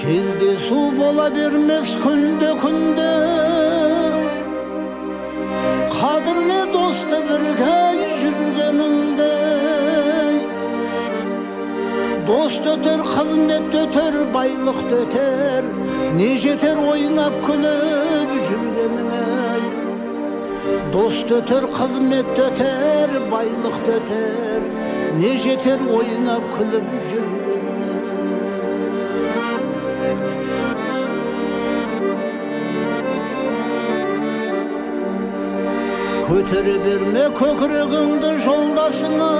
Кездесу бола бермес күнде қадірлі досты бірге жүргеніңде дост өтер, қызмет өтер, байлық өтер, не жетер ойнап күліп жүргеніңе. Дост өтер, қызмет өтер, байлық өтер, не жетер ойнап күліп жүргеніңе. Көтере берме көкірегіңді жолдасыңа,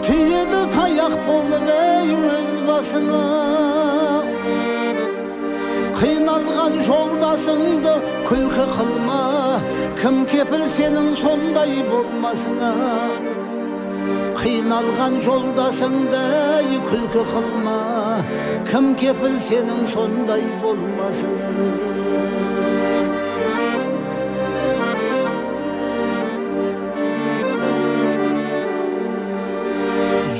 тиеді таяқ болып өз басыңа. Қиналған жолдасыңды күлкі қылма, кім кепіл сенің сондай болмасыңа. Қиналған жолдасыңды күлкі қылма, кім кепіл сенің сондай болмасыңа.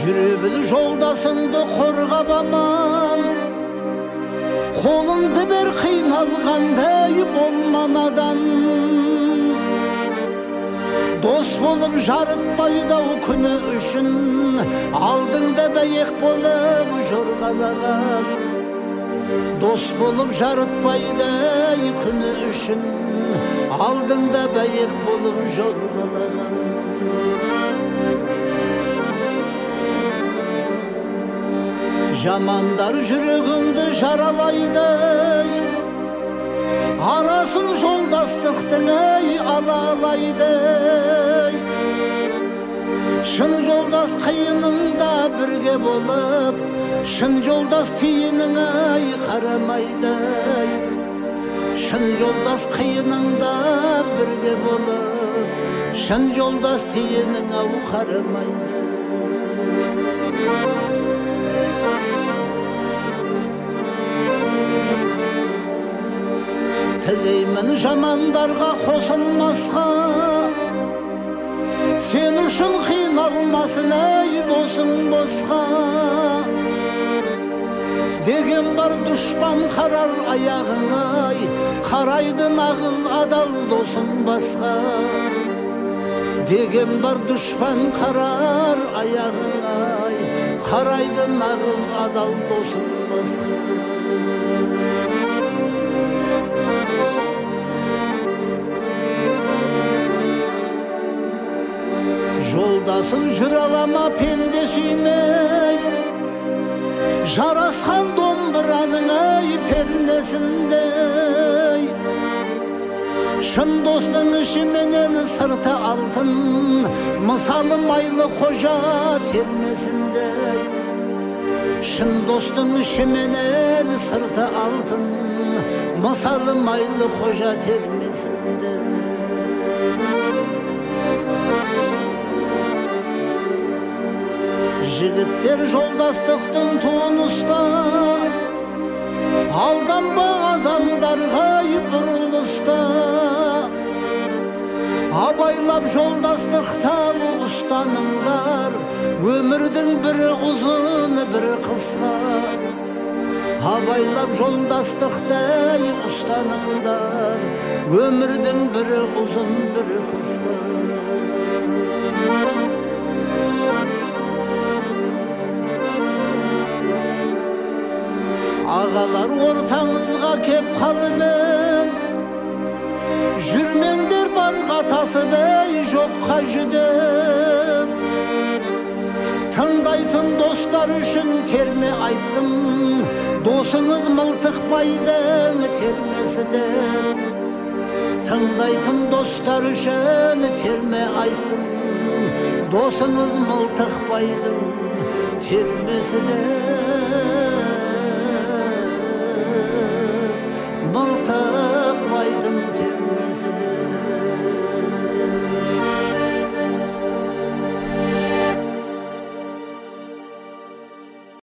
Жүре біл жолдасыңды қорғап аман, қолыңды бер қиналғандай болма надан. Дос болып жарытпайды-ау күні үшін, алдыңда бәйек болып жорғалаған. Дос болып жарытпайды күні үшін, алдыңда бәйек болып жорғалаған. Жамандар жүрегіңді жаралайды, арасын жолдастықтың алалайды. Шын жолдас қиыныңда бірге болып, шын жолдас тиының қарамайды. Шын жолдас қиыныңда бірге болып, шын жолдас тиының қарамайды. Тілеймін жамандарға қосылмасқа, сен үшін қиналмасын досың босқа. Деген бар дұшпан қарар аяғың қарайды нағыз адал досың басқа. Деген бар дұшпан қарар аяғың қарайды нағыз адал досың басқа. Жолдасын жүр алама пенде сүймей, жарасқан домбыраның пернесіндей. Шын достың ішіменен сырты алтын, мысалы майлы қожа термесіндей. Шын достың ішіменен сырты алтын, мысалы майлы қожа термесіндей. Жігіттер жолдастықтың туын ұста, алданба адамдарға бұрылыста. Абайлап жолдастықта ұстаныңдар, өмірдің бірі ұзын, бірі қысқа. Абайлап жолдастықта ұстаныңдар, өмірдің бірі ұзын, бірі қысқа. Ағалар ортаңызға кеп қалымен, жүрмеңдер барға тасып жоққа жүдеп. Тыңдайтын достар үшін терме айттым, досыңыз мылтықпайдың термесі деп. Тыңдайтын достар үшін терме айттым, досыңыз мылтықпайдың термесі деп. Malta